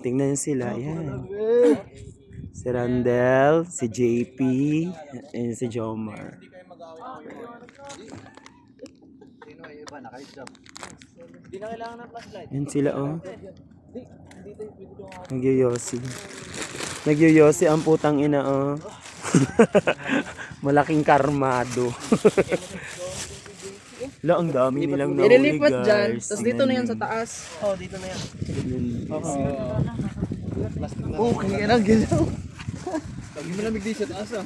Tingnan niyo sila. Yan. Si Randel, si JP, and si Jomar. Yan sila, oh. Nagyoyosi. Nagyoyosi ang putang ina, oh. Malaking karmado. La, ang dami nilang nahuli, Ililipat dyan, guys. tapos dito na yan sa taas. Oh, dito na yan. Okay, yan ang ginaw. Lagi malamig din sa taas ah.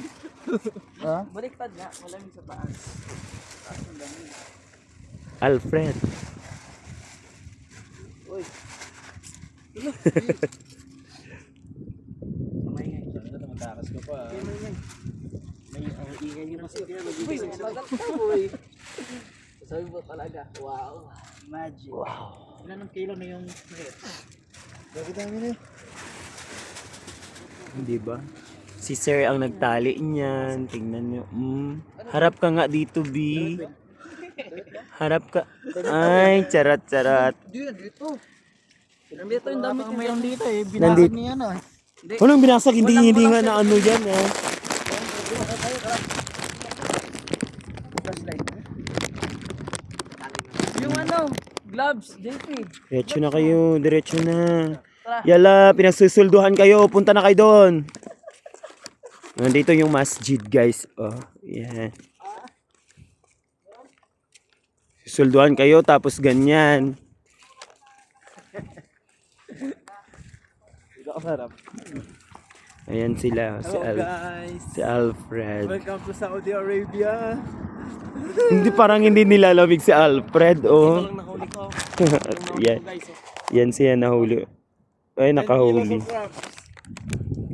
Ha? Baliktad nga, malamig sa taas. Alfred. Uy. Matakas ka pa. May ingay nyo kasi. Uy, magat ka boy. Sabi mo talaga, wow. Magic. Wow. Ilan ng kilo na yung net? Bakit dami na? Hindi ba? Si Sir ang nagtali niyan. Tingnan nyo. Harap ka nga dito, B. Harap ka. Ay, charat-charat. Dito. Nandito yung damit yung Mayroon dito eh. Nandito. Binasag niya na. Walang binasag, hindi nga na ano yan, eh. Yung ano, gloves, JP. Diretso na kayo, diretso na. Yala, pinagsusulduhan kayo, punta na kayo doon. Nandito yung masjid, guys. Oh, yan. Susulduhan kayo, tapos ganyan. Ito ang harap. Ayan sila, Guys. si Alfred. Welcome to Saudi Arabia. Hindi, parang hindi nilalamig si Alfred, oh. Ito lang nahuli ko. Yan. Yan siya nahuli. Ay, nakahuli.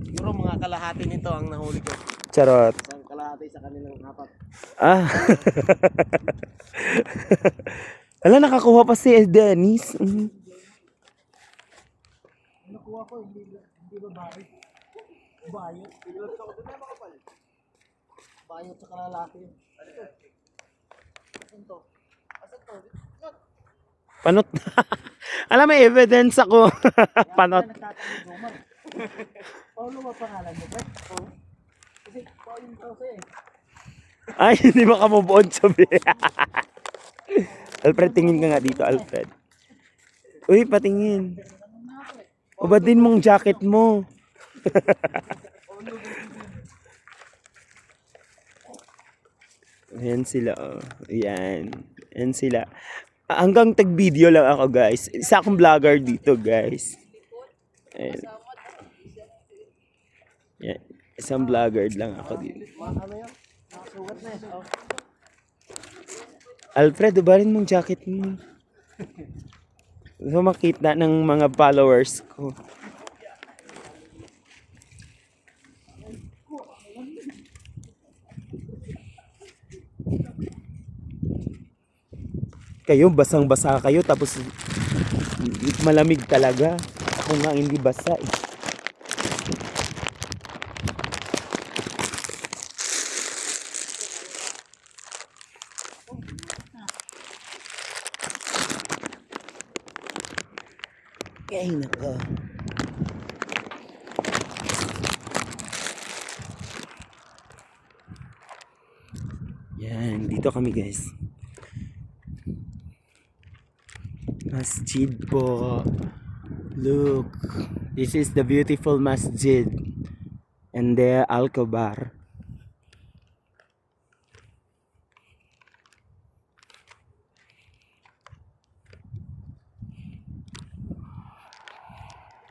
Siguro mga kalahati nito ang nahuli ko. Charot. Isang kalahati sa kanilang apat. Ah. Ala, nakakuha pa si Dennis. Nakuha ko, hindi babae. Bayot. Tignan ko doon na makapal. Bayot sa kalalaki. Ano to? Asan to? Asan to? Panot. Alam, may evidence ako. Panot. Paulo ba pangalan mo ba? Oo. Kasi Paulo yung tao eh. Ay, hindi maka-move on, sabi. Alfred, tingin ka nga dito, Alfred. Uy, patingin. O ba din mong jacket mo? Ayan sila, oh. Ayan. Ayan sila. Hanggang tag-video lang ako, guys. Isa akong vlogger dito, guys. Ayan. Ayan. Isang vlogger lang ako dito. Ano yun? Nakasugat na eh. Alfred, ubarin mong jacket mo. So, makita ng mga followers ko. Kayo, basang-basa kayo, tapos malamig talaga. Ako nga hindi basa eh. Ay, nako. Yan, dito kami, guys. Masjid po. Look, this is the beautiful masjid. And the Al-Kabar.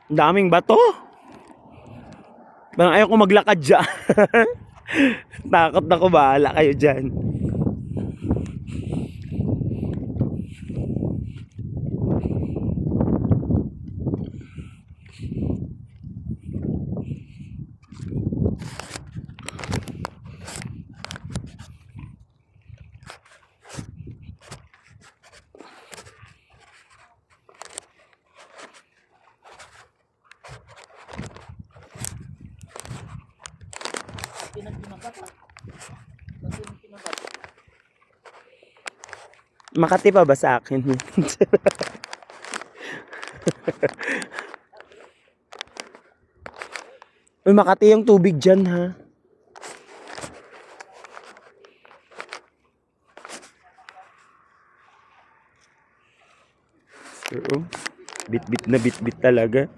Ang daming bato. Parang ayaw ko maglakad dyan. Takot na ko, bahala kayo dyan. Makati pa ba sa akin? Uy, Makati yung tubig dyan, ha? So, bit-bit na bit-bit talaga.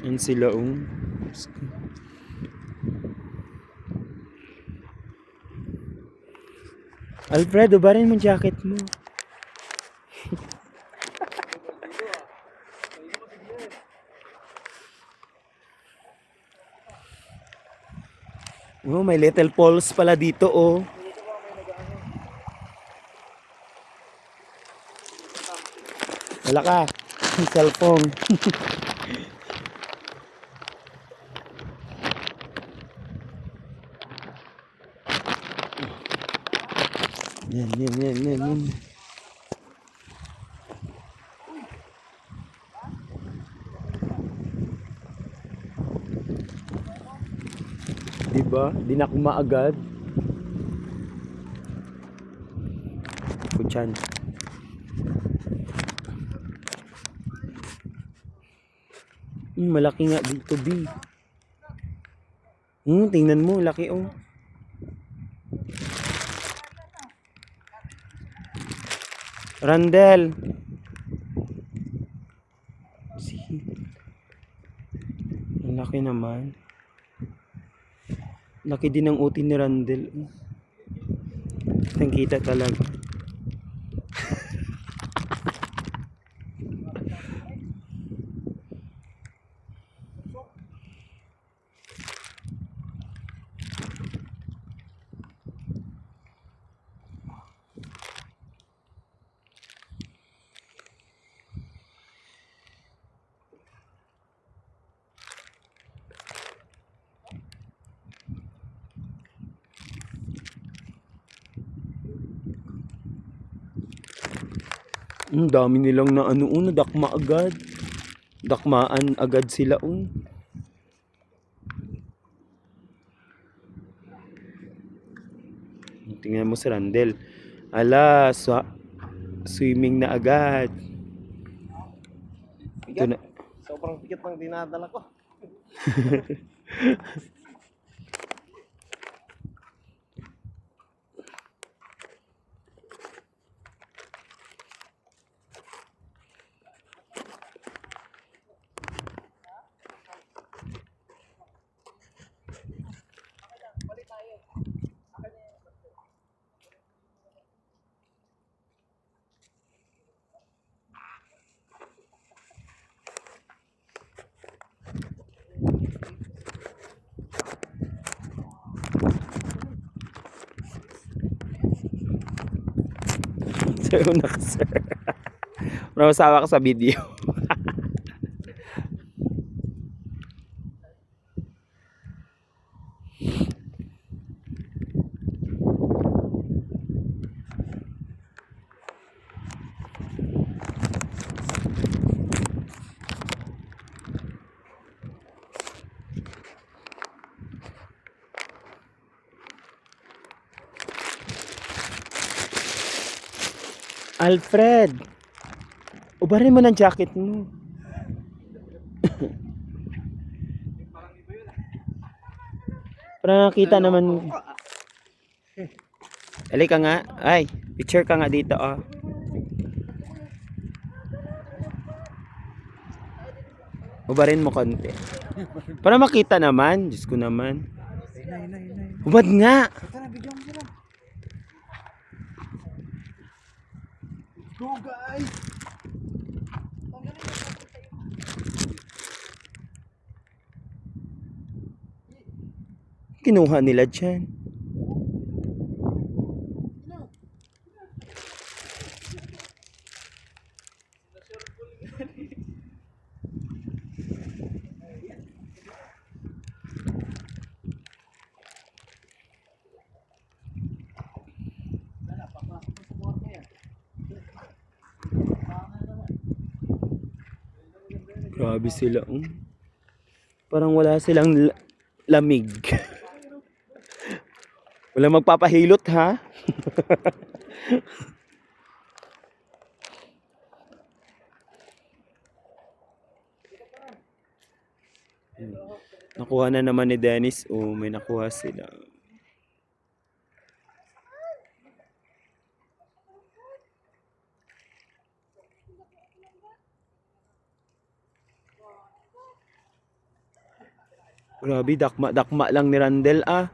Yan sila, Alfredo, barin mo jacket mo. Oh, may little falls pala dito, oh. Wala ka. Cellphone. Yan. Diba? Dinakma agad. Kutsan. Malaki nga dito, B. Tingnan mo, laki, oh. Randel. See? Ang laki naman. Laki din ng utin ni Randel. Ang kita talaga. Dami nilang na nadakma agad. Dakmaan agad sila, Tingnan mo si Randel. Ala, swimming na agad. Ito na. Sobrang pikit ng dinadala ko. Sir, una ka, sir. Masawa ka sa video. Alfred, ubarin mo ng jacket mo. Para nakita naman. Ali ka nga. Ay, picture ka nga dito, oh. Ubarin mo konti. Para makita naman. Diyos ko naman. Ubad nga. Go guys! Kinuha nila dyan. Grabe sila. Parang wala silang lamig. Wala magpapahilot ha. Nakuha na naman ni Dennis. Oh, may nakuha sila. Grabe, dakma-dakma lang ni Randel ah.